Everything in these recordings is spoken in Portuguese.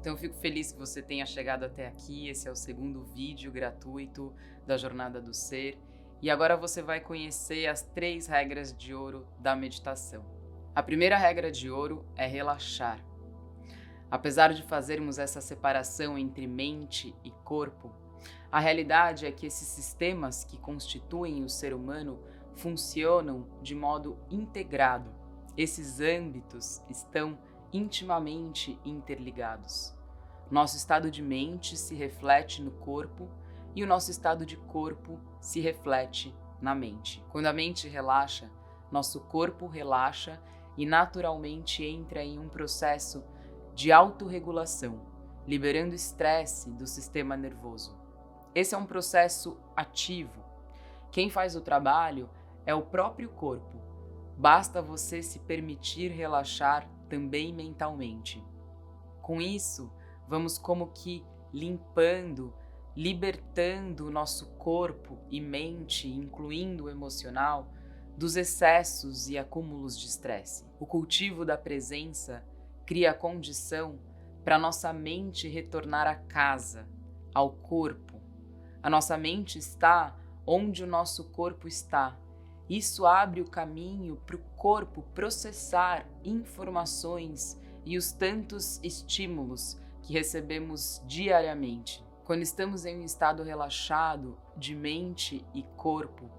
Então eu fico feliz que você tenha chegado até aqui. Esse é o segundo vídeo gratuito da Jornada do Ser. E agora você vai conhecer as 3 regras de ouro da meditação. A primeira regra de ouro é relaxar. Apesar de fazermos essa separação entre mente e corpo, a realidade é que esses sistemas que constituem o ser humano funcionam de modo integrado. Esses âmbitos estão intimamente interligados. Nosso estado de mente se reflete no corpo e o nosso estado de corpo se reflete na mente. Quando a mente relaxa, nosso corpo relaxa e naturalmente entra em um processo de autorregulação, liberando estresse do sistema nervoso. Esse é um processo ativo. Quem faz o trabalho é o próprio corpo. Basta você se permitir relaxar também mentalmente. Com isso, vamos como que limpando, libertando o nosso corpo e mente, incluindo o emocional, dos excessos e acúmulos de estresse. O cultivo da presença cria a condição para nossa mente retornar à casa, ao corpo. A nossa mente está onde o nosso corpo está. Isso abre o caminho para o corpo processar informações e os tantos estímulos que recebemos diariamente. Quando estamos em um estado relaxado de mente e corpo,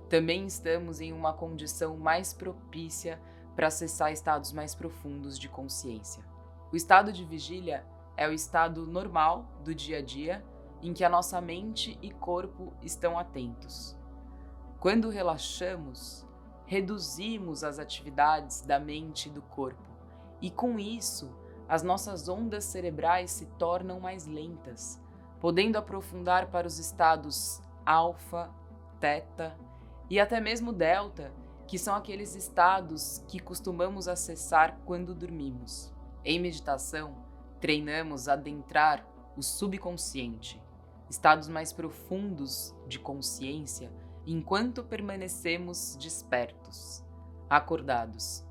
também estamos em uma condição mais propícia para acessar estados mais profundos de consciência. O estado de vigília é o estado normal do dia a dia em que a nossa mente e corpo estão atentos. Quando relaxamos, reduzimos as atividades da mente e do corpo, e com isso, as nossas ondas cerebrais se tornam mais lentas, podendo aprofundar para os estados alfa, teta e até mesmo delta, que são aqueles estados que costumamos acessar quando dormimos. Em meditação, treinamos a adentrar o subconsciente, estados mais profundos de consciência, enquanto permanecemos despertos, acordados.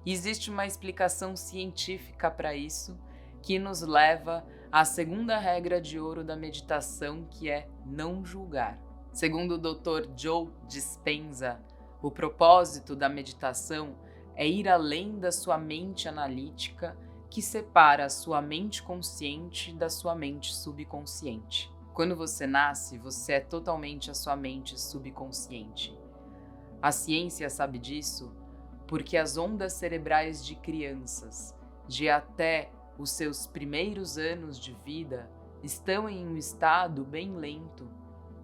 E existe uma explicação científica para isso, que nos leva à segunda regra de ouro da meditação, que é não julgar. Segundo o Dr. Joe Dispenza, o propósito da meditação é ir além da sua mente analítica, que separa a sua mente consciente da sua mente subconsciente. Quando você nasce, você é totalmente a sua mente subconsciente. A ciência sabe disso porque as ondas cerebrais de crianças, de até os seus primeiros anos de vida, estão em um estado bem lento,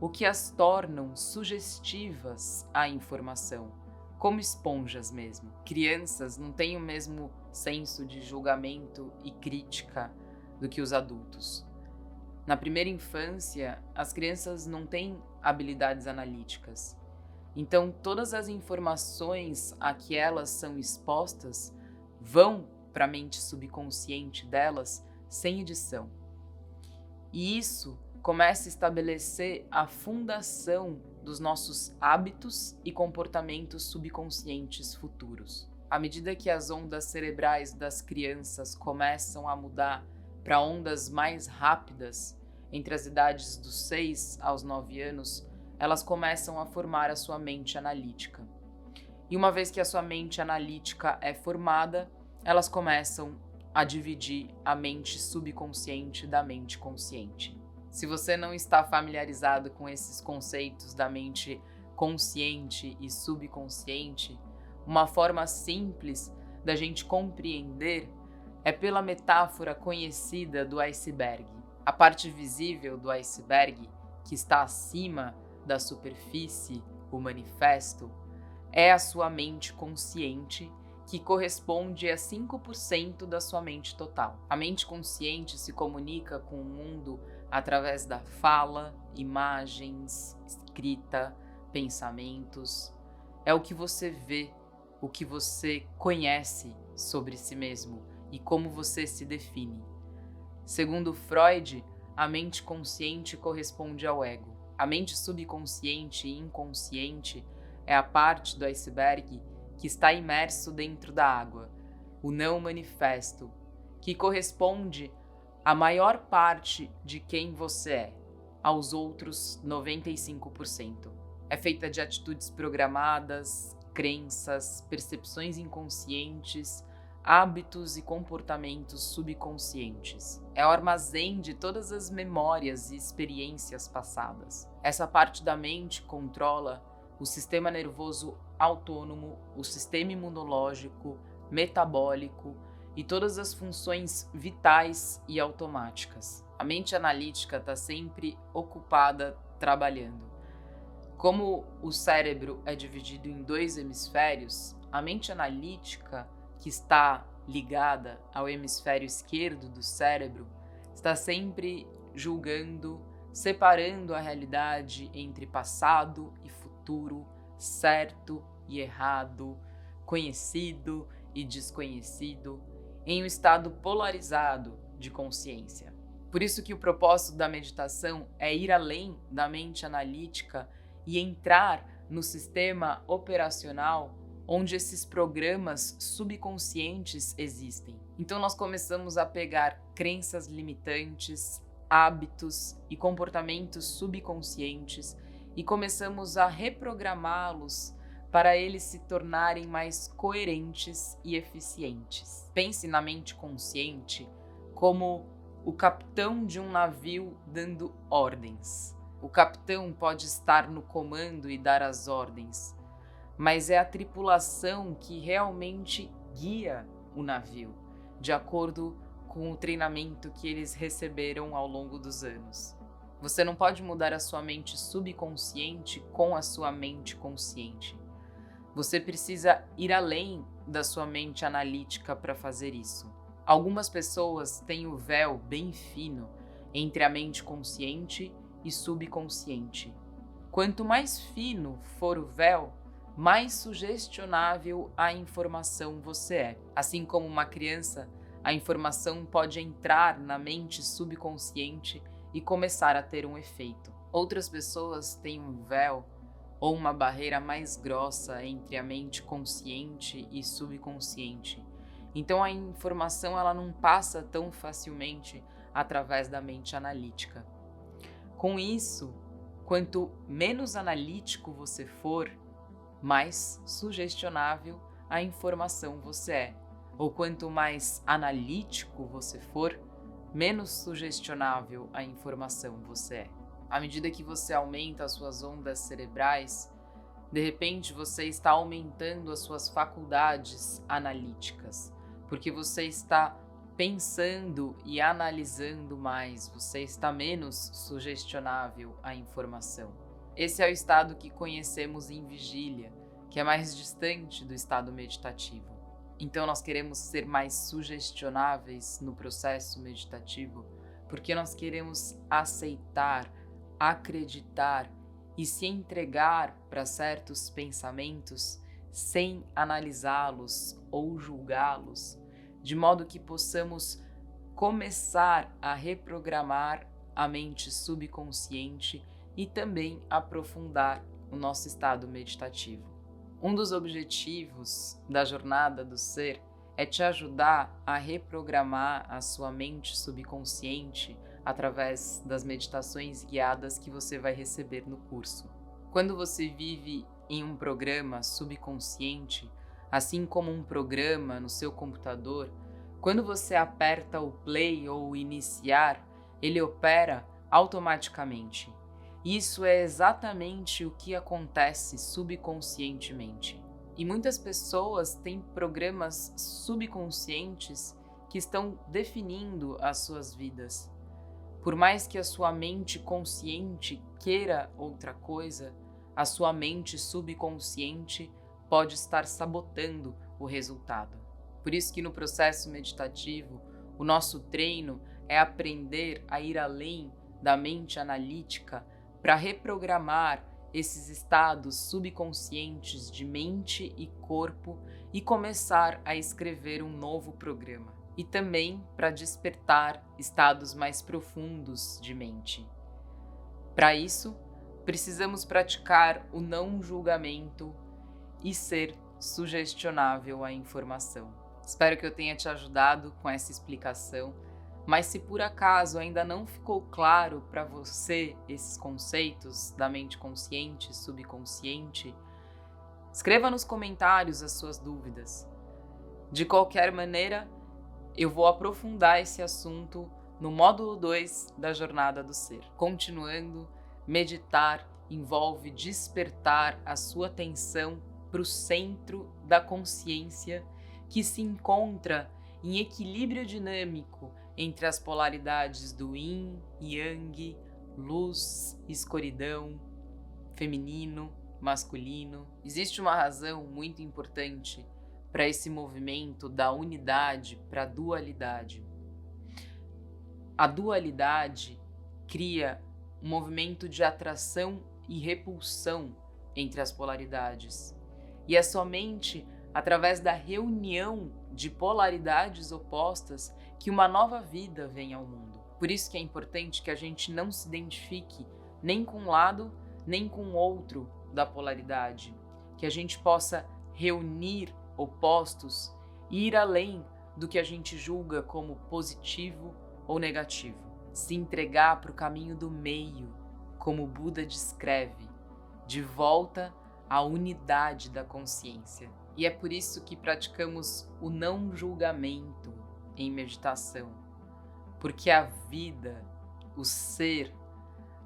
o que as tornam sugestivas à informação, como esponjas mesmo. Crianças não têm o mesmo senso de julgamento e crítica do que os adultos. Na primeira infância, as crianças não têm habilidades analíticas. Então, todas as informações a que elas são expostas vão para a mente subconsciente delas sem edição. E isso começa a estabelecer a fundação dos nossos hábitos e comportamentos subconscientes futuros. À medida que as ondas cerebrais das crianças começam a mudar para ondas mais rápidas, entre as idades dos 6 aos 9 anos, elas começam a formar a sua mente analítica. E uma vez que a sua mente analítica é formada, elas começam a dividir a mente subconsciente da mente consciente. Se você não está familiarizado com esses conceitos da mente consciente e subconsciente, uma forma simples da gente compreender é pela metáfora conhecida do iceberg. A parte visível do iceberg, que está acima da superfície, o manifesto, é a sua mente consciente, que corresponde a 5% da sua mente total. A mente consciente se comunica com o mundo através da fala, imagens, escrita, pensamentos. É o que você vê, o que você conhece sobre si mesmo e como você se define. Segundo Freud, a mente consciente corresponde ao ego. A mente subconsciente e inconsciente é a parte do iceberg que está imerso dentro da água, o não manifesto, que corresponde a maior parte de quem você é, aos outros 95%. É feita de atitudes programadas, crenças, percepções inconscientes, hábitos e comportamentos subconscientes. É o armazém de todas as memórias e experiências passadas. Essa parte da mente controla o sistema nervoso autônomo, o sistema imunológico, metabólico e todas as funções vitais e automáticas. A mente analítica está sempre ocupada trabalhando. Como o cérebro é dividido em 2 hemisférios, a mente analítica, que está ligada ao hemisfério esquerdo do cérebro, está sempre julgando, separando a realidade entre passado e futuro, certo e errado, conhecido e desconhecido, em um estado polarizado de consciência. Por isso que o propósito da meditação é ir além da mente analítica e entrar no sistema operacional onde esses programas subconscientes existem. Então nós começamos a pegar crenças limitantes, hábitos e comportamentos subconscientes e começamos a reprogramá-los para eles se tornarem mais coerentes e eficientes. Pense na mente consciente como o capitão de um navio dando ordens. O capitão pode estar no comando e dar as ordens, mas é a tripulação que realmente guia o navio, de acordo com o treinamento que eles receberam ao longo dos anos. Você não pode mudar a sua mente subconsciente com a sua mente consciente. Você precisa ir além da sua mente analítica para fazer isso. Algumas pessoas têm o véu bem fino entre a mente consciente e subconsciente. Quanto mais fino for o véu, mais sugestionável a informação você é. Assim como uma criança, a informação pode entrar na mente subconsciente e começar a ter um efeito. Outras pessoas têm um véu ou uma barreira mais grossa entre a mente consciente e subconsciente. Então a informação ela não passa tão facilmente através da mente analítica. Com isso, quanto menos analítico você for, mais sugestionável a informação você é. Ou quanto mais analítico você for, menos sugestionável a informação você é. À medida que você aumenta as suas ondas cerebrais, de repente você está aumentando as suas faculdades analíticas, porque você está pensando e analisando mais, você está menos sugestionável à informação. Esse é o estado que conhecemos em vigília, que é mais distante do estado meditativo. Então nós queremos ser mais sugestionáveis no processo meditativo, porque nós queremos aceitar, acreditar e se entregar para certos pensamentos sem analisá-los ou julgá-los, de modo que possamos começar a reprogramar a mente subconsciente e também aprofundar o nosso estado meditativo. Um dos objetivos da jornada do ser é te ajudar a reprogramar a sua mente subconsciente através das meditações guiadas que você vai receber no curso. Quando você vive em um programa subconsciente, assim como um programa no seu computador, quando você aperta o play ou o iniciar, ele opera automaticamente. Isso é exatamente o que acontece subconscientemente. E muitas pessoas têm programas subconscientes que estão definindo as suas vidas. Por mais que a sua mente consciente queira outra coisa, a sua mente subconsciente pode estar sabotando o resultado. Por isso que no processo meditativo, o nosso treino é aprender a ir além da mente analítica para reprogramar esses estados subconscientes de mente e corpo e começar a escrever um novo programa. E também para despertar estados mais profundos de mente. Para isso, precisamos praticar o não julgamento e ser sugestionável à informação. Espero que eu tenha te ajudado com essa explicação. Mas se por acaso ainda não ficou claro para você esses conceitos da mente consciente e subconsciente, escreva nos comentários as suas dúvidas. De qualquer maneira, eu vou aprofundar esse assunto no módulo 2 da Jornada do Ser. Continuando, meditar envolve despertar a sua atenção para o centro da consciência que se encontra em equilíbrio dinâmico entre as polaridades do yin e yang, luz, escuridão, feminino, masculino. Existe uma razão muito importante para esse movimento da unidade para a dualidade. A dualidade cria um movimento de atração e repulsão entre as polaridades. E é somente através da reunião de polaridades opostas que uma nova vida vem ao mundo. Por isso que é importante que a gente não se identifique nem com um lado, nem com o outro da polaridade. Que a gente possa reunir opostos e ir além do que a gente julga como positivo ou negativo. Se entregar para o caminho do meio, como Buda descreve, de volta à unidade da consciência. E é por isso que praticamos o não julgamento em meditação, porque a vida, o ser,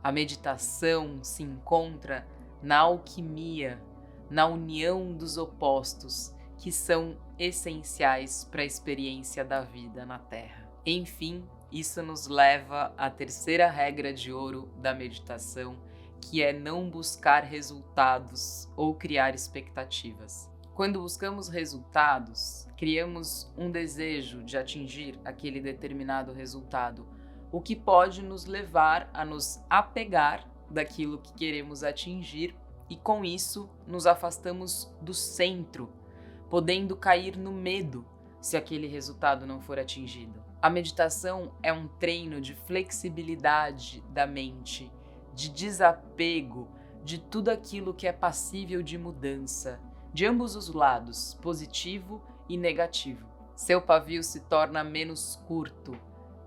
a meditação se encontra na alquimia, na união dos opostos, que são essenciais para a experiência da vida na Terra. Enfim, isso nos leva à terceira regra de ouro da meditação, que é não buscar resultados ou criar expectativas. Quando buscamos resultados, criamos um desejo de atingir aquele determinado resultado, o que pode nos levar a nos apegar daquilo que queremos atingir e, com isso, nos afastamos do centro, podendo cair no medo se aquele resultado não for atingido. A meditação é um treino de flexibilidade da mente, de desapego de tudo aquilo que é passível de mudança, de ambos os lados, positivo e negativo. Seu pavio se torna menos curto,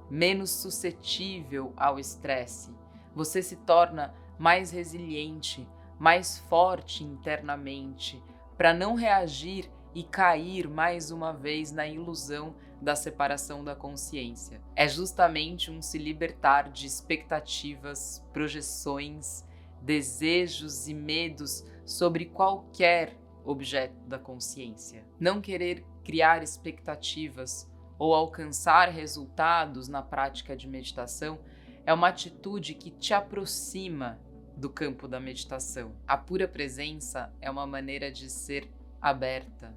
menos suscetível ao estresse. Você se torna mais resiliente, mais forte internamente, para não reagir e cair mais uma vez na ilusão da separação da consciência. É justamente um se libertar de expectativas, projeções, desejos e medos sobre qualquer objeto da consciência. Não querer criar expectativas ou alcançar resultados na prática de meditação é uma atitude que te aproxima do campo da meditação. A pura presença é uma maneira de ser aberta,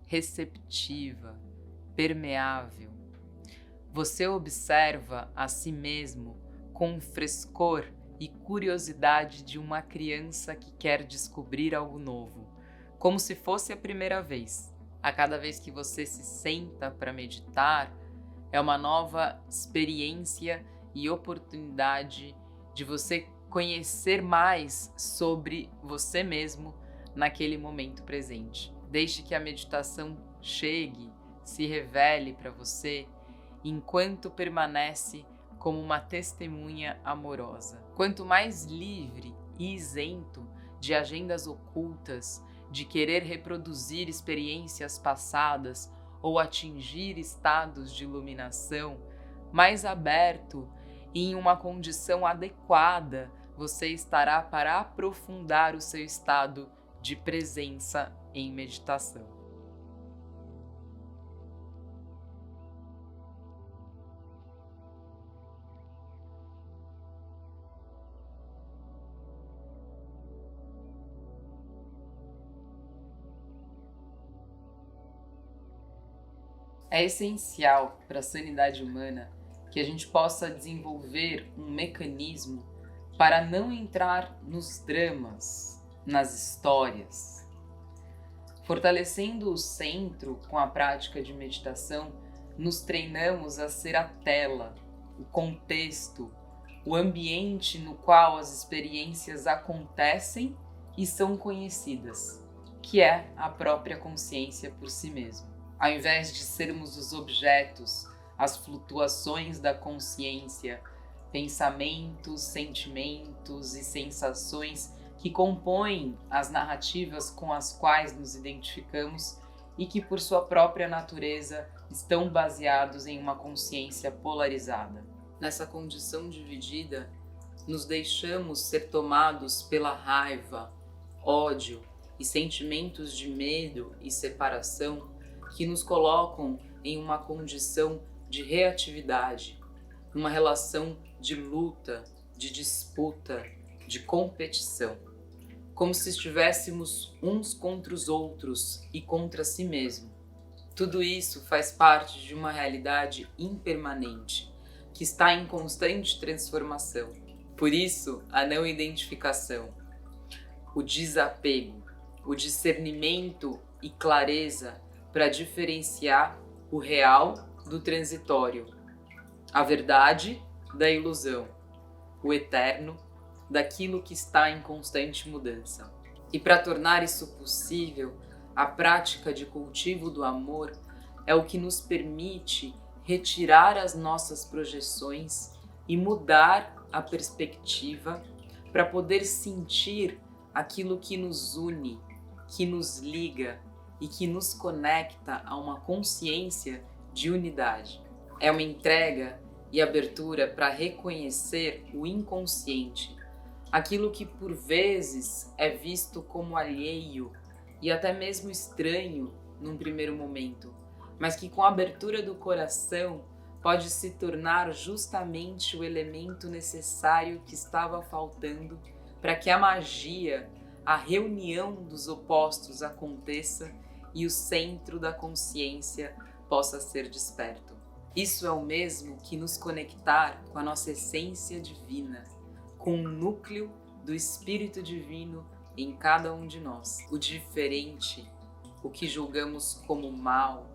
receptiva, permeável. Você observa a si mesmo com frescor e curiosidade de uma criança que quer descobrir algo novo, como se fosse a primeira vez. A cada vez que você se senta para meditar, é uma nova experiência e oportunidade de você conhecer mais sobre você mesmo naquele momento presente. Deixe que a meditação chegue, se revele para você, enquanto permanece como uma testemunha amorosa. Quanto mais livre e isento de agendas ocultas, de querer reproduzir experiências passadas ou atingir estados de iluminação, mais aberto e em uma condição adequada você estará para aprofundar o seu estado de presença em meditação. É essencial para a sanidade humana que a gente possa desenvolver um mecanismo para não entrar nos dramas, nas histórias. Fortalecendo o centro com a prática de meditação, nos treinamos a ser a tela, o contexto, o ambiente no qual as experiências acontecem e são conhecidas, que é a própria consciência por si mesmo. Ao invés de sermos os objetos as flutuações da consciência, pensamentos, sentimentos e sensações que compõem as narrativas com as quais nos identificamos e que, por sua própria natureza, estão baseados em uma consciência polarizada. Nessa condição dividida, nos deixamos ser tomados pela raiva, ódio e sentimentos de medo e separação que nos colocam em uma condição de reatividade, numa relação de luta, de disputa, de competição, como se estivéssemos uns contra os outros e contra si mesmo. Tudo isso faz parte de uma realidade impermanente, que está em constante transformação. Por isso, a não identificação, o desapego, o discernimento e clareza para diferenciar o real do transitório, a verdade da ilusão, o eterno daquilo que está em constante mudança. E para tornar isso possível, a prática de cultivo do amor é o que nos permite retirar as nossas projeções e mudar a perspectiva para poder sentir aquilo que nos une, que nos liga e que nos conecta a uma consciência de unidade. É uma entrega e abertura para reconhecer o inconsciente, aquilo que por vezes é visto como alheio e até mesmo estranho num primeiro momento, mas que com a abertura do coração pode se tornar justamente o elemento necessário que estava faltando para que a magia, a reunião dos opostos aconteça e o centro da consciência possa ser desperto. Isso é o mesmo que nos conectar com a nossa essência divina, com o núcleo do Espírito Divino em cada um de nós. O diferente, o que julgamos como mal,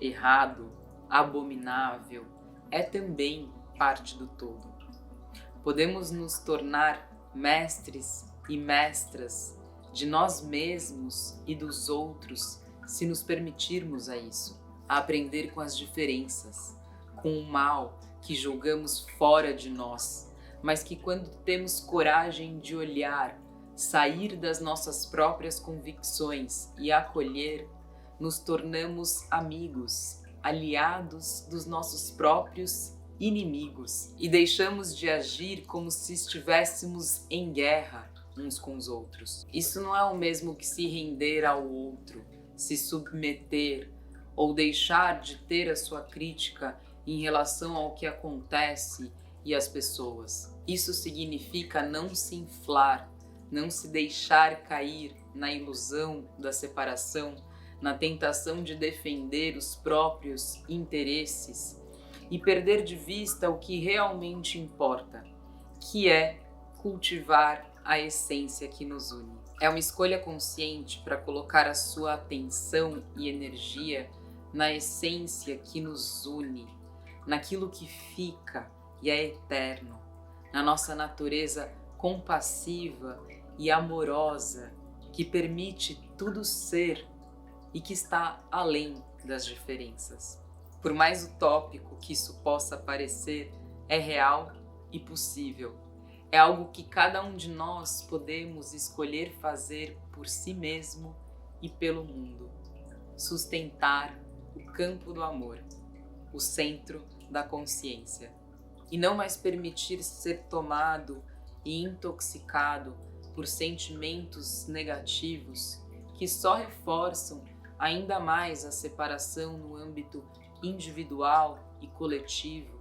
errado, abominável, é também parte do todo. Podemos nos tornar mestres e mestras de nós mesmos e dos outros se nos permitirmos a isso, a aprender com as diferenças, com o mal que julgamos fora de nós, mas que quando temos coragem de olhar, sair das nossas próprias convicções e acolher, nos tornamos amigos, aliados dos nossos próprios inimigos e deixamos de agir como se estivéssemos em guerra uns com os outros. Isso não é o mesmo que se render ao outro, se submeter ou deixar de ter a sua crítica em relação ao que acontece e às pessoas. Isso significa não se inflar, não se deixar cair na ilusão da separação, na tentação de defender os próprios interesses e perder de vista o que realmente importa, que é cultivar a essência que nos une. É uma escolha consciente para colocar a sua atenção e energia na essência que nos une, naquilo que fica e é eterno, na nossa natureza compassiva e amorosa que permite tudo ser e que está além das diferenças. Por mais utópico que isso possa parecer, é real e possível. É algo que cada um de nós podemos escolher fazer por si mesmo e pelo mundo. Sustentar o campo do amor, o centro da consciência. E não mais permitir ser tomado e intoxicado por sentimentos negativos que só reforçam ainda mais a separação no âmbito individual e coletivo,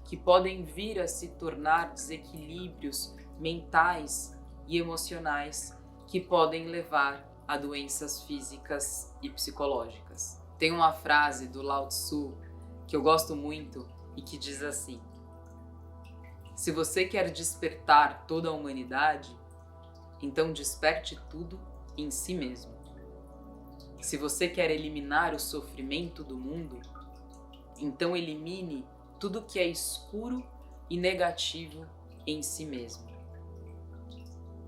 que podem vir a se tornar desequilíbrios mentais e emocionais que podem levar a doenças físicas e psicológicas. Tem uma frase do Lao Tzu que eu gosto muito e que diz assim: se você quer despertar toda a humanidade, então desperte tudo em si mesmo. Se você quer eliminar o sofrimento do mundo, então elimine tudo que é escuro e negativo em si mesmo.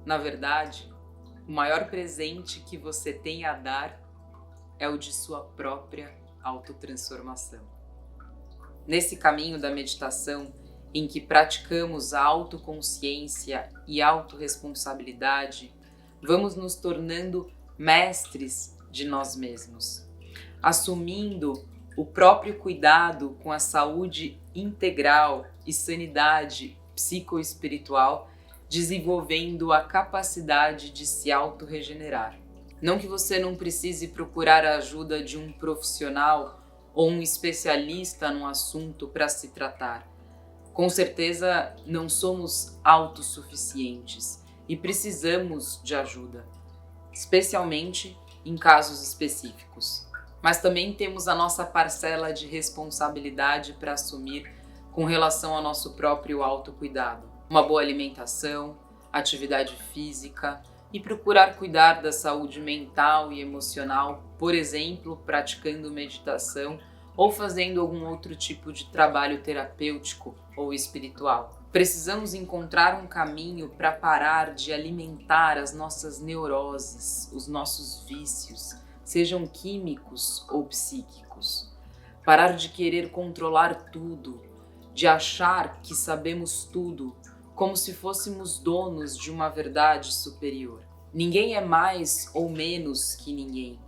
Na verdade, o maior presente que você tem a dar é o de sua própria autotransformação. Nesse caminho da meditação, em que praticamos a autoconsciência e autorresponsabilidade, vamos nos tornando mestres de nós mesmos, assumindo o próprio cuidado com a saúde integral e sanidade psicoespiritual, desenvolvendo a capacidade de se autorregenerar. Não que você não precise procurar a ajuda de um profissional ou um especialista num assunto para se tratar. Com certeza não somos autossuficientes e precisamos de ajuda, especialmente em casos específicos. Mas também temos a nossa parcela de responsabilidade para assumir com relação ao nosso próprio autocuidado. Uma boa alimentação, atividade física e procurar cuidar da saúde mental e emocional, por exemplo, praticando meditação ou fazendo algum outro tipo de trabalho terapêutico ou espiritual. Precisamos encontrar um caminho para parar de alimentar as nossas neuroses, os nossos vícios, sejam químicos ou psíquicos. Parar de querer controlar tudo, de achar que sabemos tudo, como se fôssemos donos de uma verdade superior. Ninguém é mais ou menos que ninguém.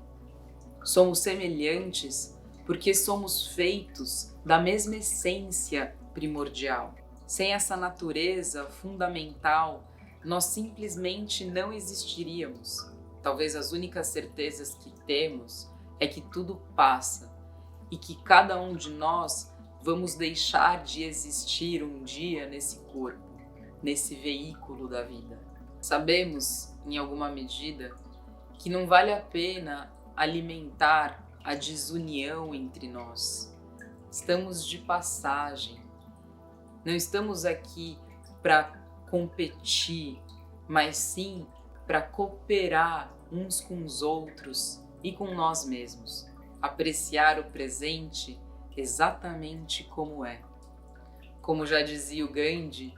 Somos semelhantes porque somos feitos da mesma essência primordial. Sem essa natureza fundamental, nós simplesmente não existiríamos. Talvez as únicas certezas que temos é que tudo passa e que cada um de nós vamos deixar de existir um dia nesse corpo, nesse veículo da vida. Sabemos, em alguma medida, que não vale a pena alimentar a desunião entre nós. Estamos de passagem. Não estamos aqui para competir, mas sim para cooperar uns com os outros e com nós mesmos. Apreciar o presente exatamente como é. Como já dizia o Gandhi,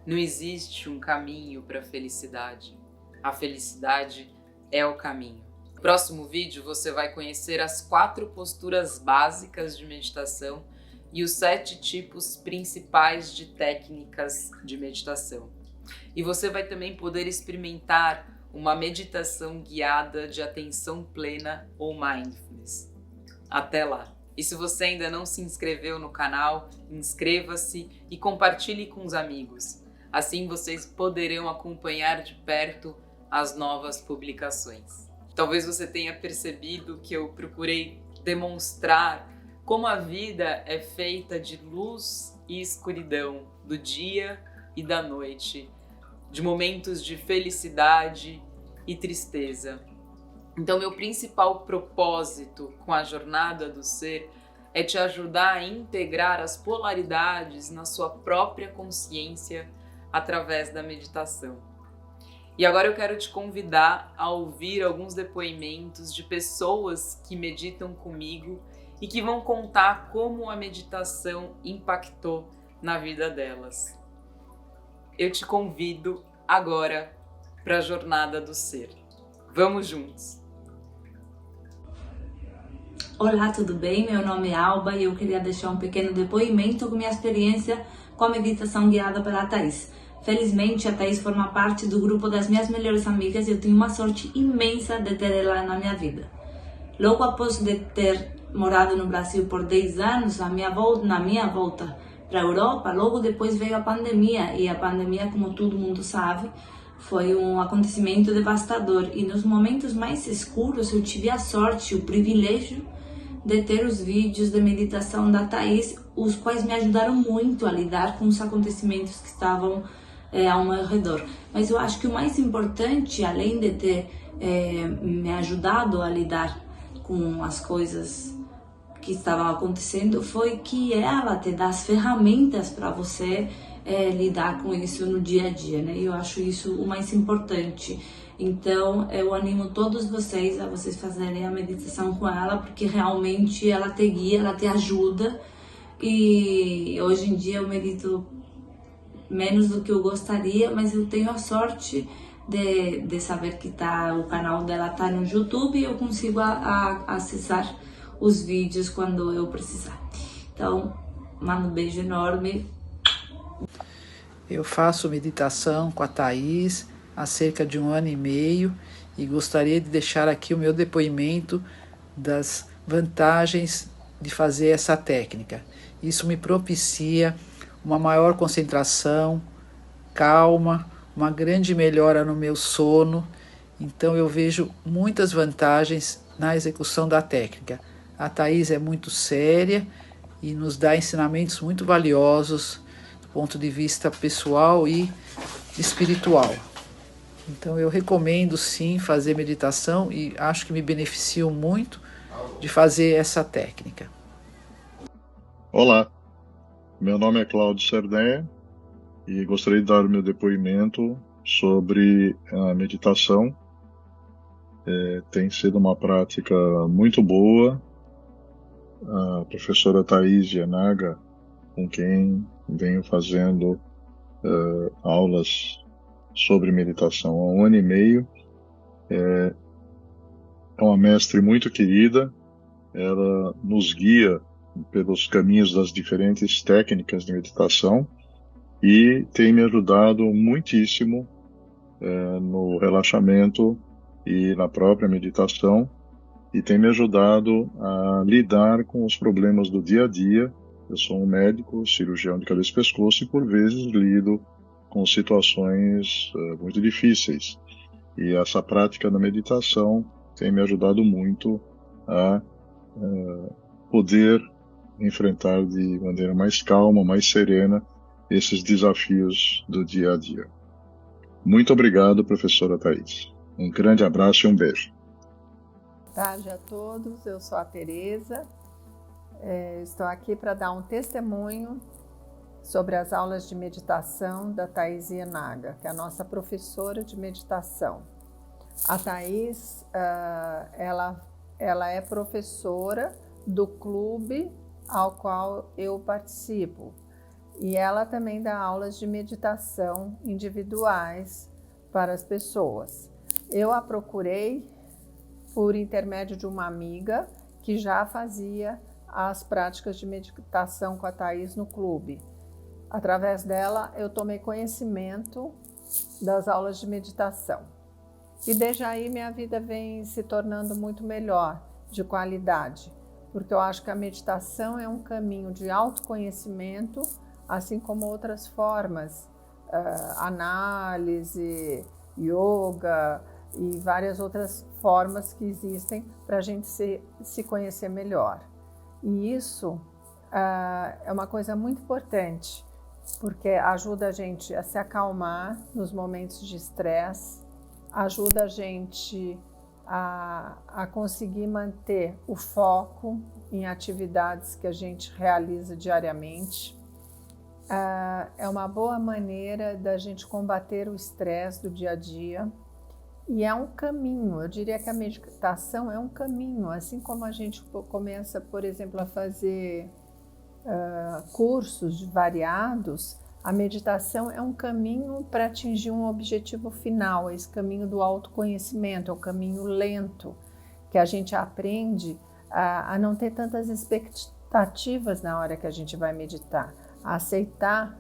não existe um caminho para a felicidade. A felicidade é o caminho. No próximo vídeo você vai conhecer as 4 posturas básicas de meditação e os 7 tipos principais de técnicas de meditação. E você vai também poder experimentar uma meditação guiada de atenção plena ou mindfulness. Até lá! E se você ainda não se inscreveu no canal, inscreva-se e compartilhe com os amigos. Assim vocês poderão acompanhar de perto as novas publicações. Talvez você tenha percebido que eu procurei demonstrar como a vida é feita de luz e escuridão, do dia e da noite, de momentos de felicidade e tristeza. Então, meu principal propósito com a Jornada do Ser é te ajudar a integrar as polaridades na sua própria consciência através da meditação. E agora eu quero te convidar a ouvir alguns depoimentos de pessoas que meditam comigo e que vão contar como a meditação impactou na vida delas. Eu te convido agora para a Jornada do Ser. Vamos juntos! Olá, tudo bem? Meu nome é Alba e eu queria deixar um pequeno depoimento com minha experiência com a meditação guiada pela Thaís. Felizmente, a Thaís forma parte do grupo das minhas melhores amigas e eu tenho uma sorte imensa de ter ela na minha vida. Logo após de ter morado no Brasil por 10 anos, na minha volta para a Europa, logo depois veio a pandemia, e a pandemia, como todo mundo sabe, foi um acontecimento devastador. E nos momentos mais escuros eu tive a sorte, o privilégio de ter os vídeos de meditação da Thaís, os quais me ajudaram muito a lidar com os acontecimentos que estavam ao meu redor. Mas eu acho que o mais importante, além de ter me ajudado a lidar com as coisas que estavam acontecendo, foi que ela te dá as ferramentas para você lidar com isso no dia a dia, né? E eu acho isso o mais importante. Então eu animo todos vocês a vocês fazerem a meditação com ela, porque realmente ela te guia, ela te ajuda. E hoje em dia eu medito menos do que eu gostaria, mas eu tenho a sorte de saber que o canal dela tá no YouTube e eu consigo acessar os vídeos quando eu precisar. Então, Mando um beijo enorme. Eu faço meditação com a Thaís há cerca de 1 ano e meio e gostaria de deixar aqui o meu depoimento das vantagens de fazer essa técnica. Isso me propicia uma maior concentração, calma, uma grande melhora no meu sono. Então eu vejo muitas vantagens na execução da técnica. A Thaís é muito séria e nos dá ensinamentos muito valiosos do ponto de vista pessoal e espiritual. Então eu recomendo sim fazer meditação e acho que me beneficio muito de fazer essa técnica. Olá, meu nome é Cláudio Sardenha e gostaria de dar o meu depoimento sobre a meditação. Tem sido uma prática muito boa. A professora Thaís Yanaga, com quem venho fazendo aulas sobre meditação há 1 ano e meio, é uma mestre muito querida. Ela nos guia pelos caminhos das diferentes técnicas de meditação e tem me ajudado muitíssimo no relaxamento e na própria meditação, e tem me ajudado a lidar com os problemas do dia a dia. Eu sou um médico, cirurgião de cabeça e pescoço, e por vezes lido com situações muito difíceis. E essa prática da meditação tem me ajudado muito a poder enfrentar de maneira mais calma, mais serena, esses desafios do dia a dia. Muito obrigado, professora Thaís. Um grande abraço e um beijo. Boa tarde a todos, eu sou a Tereza. Estou aqui para dar um testemunho sobre as aulas de meditação da Thaís Yanaga, que é a nossa professora de meditação. A Thaís, ela é professora do clube ao qual eu participo, e ela também dá aulas de meditação individuais para as pessoas. Eu a procurei por intermédio de uma amiga que já fazia as práticas de meditação com a Thaís no clube. Através dela, eu tomei conhecimento das aulas de meditação. E desde aí, minha vida vem se tornando muito melhor, de qualidade, porque eu acho que a meditação é um caminho de autoconhecimento, assim como outras formas, análise, yoga e várias outras formas que existem para a gente se conhecer melhor. E isso é uma coisa muito importante, porque ajuda a gente a se acalmar nos momentos de estresse, ajuda a gente a conseguir manter o foco em atividades que a gente realiza diariamente. É uma boa maneira da gente combater o estresse do dia a dia. E é um caminho, eu diria que a meditação é um caminho, assim como a gente começa, por exemplo, a fazer cursos variados, a meditação é um caminho para atingir um objetivo final, esse caminho do autoconhecimento, é um caminho lento, que a gente aprende a não ter tantas expectativas na hora que a gente vai meditar, a aceitar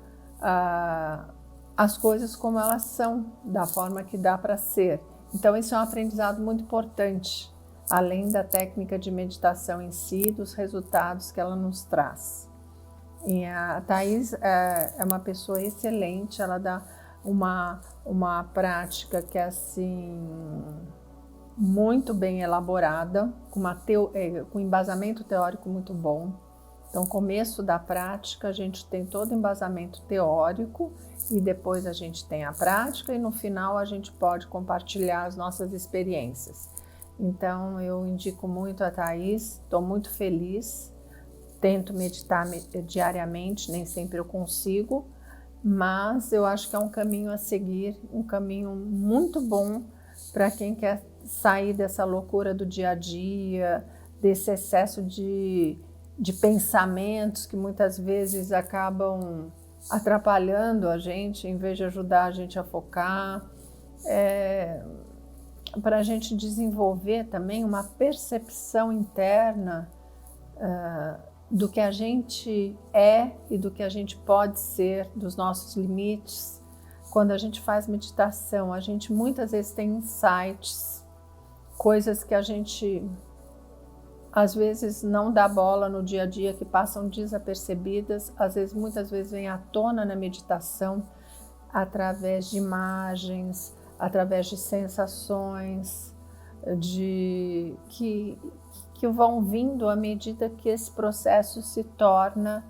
as coisas como elas são, da forma que dá para ser. Então isso é um aprendizado muito importante, além da técnica de meditação em si, dos resultados que ela nos traz. E a Thaís é uma pessoa excelente, ela dá uma prática que é assim, muito bem elaborada, com embasamento teórico muito bom. Então, no começo da prática, a gente tem todo o embasamento teórico e depois a gente tem a prática e no final a gente pode compartilhar as nossas experiências. Então, eu indico muito a Thaís, estou muito feliz, tento meditar diariamente, nem sempre eu consigo, mas eu acho que é um caminho a seguir, um caminho muito bom para quem quer sair dessa loucura do dia a dia, desse excesso de pensamentos que muitas vezes acabam atrapalhando a gente, em vez de ajudar a gente a focar, para a gente desenvolver também uma percepção interna do que a gente é e do que a gente pode ser, dos nossos limites. Quando a gente faz meditação, a gente muitas vezes tem insights, coisas que a gente às vezes não dá bola no dia a dia, que passam desapercebidas, muitas vezes vem à tona na meditação, através de imagens, através de sensações, que vão vindo à medida que esse processo se torna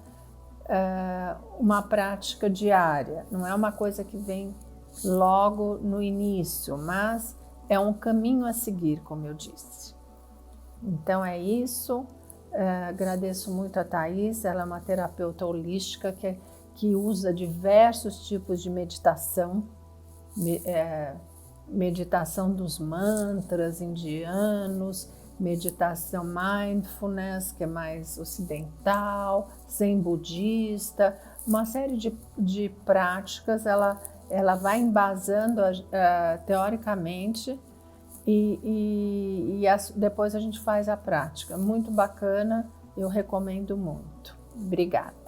uma prática diária. Não é uma coisa que vem logo no início, mas é um caminho a seguir, como eu disse. Então é isso. Agradeço muito a Thaís, ela é uma terapeuta holística que usa diversos tipos de meditação, meditação dos mantras indianos, meditação mindfulness, que é mais ocidental, zen budista, uma série de práticas. Ela vai embasando teoricamente e depois a gente faz a prática. Muito bacana, eu recomendo muito. Obrigada.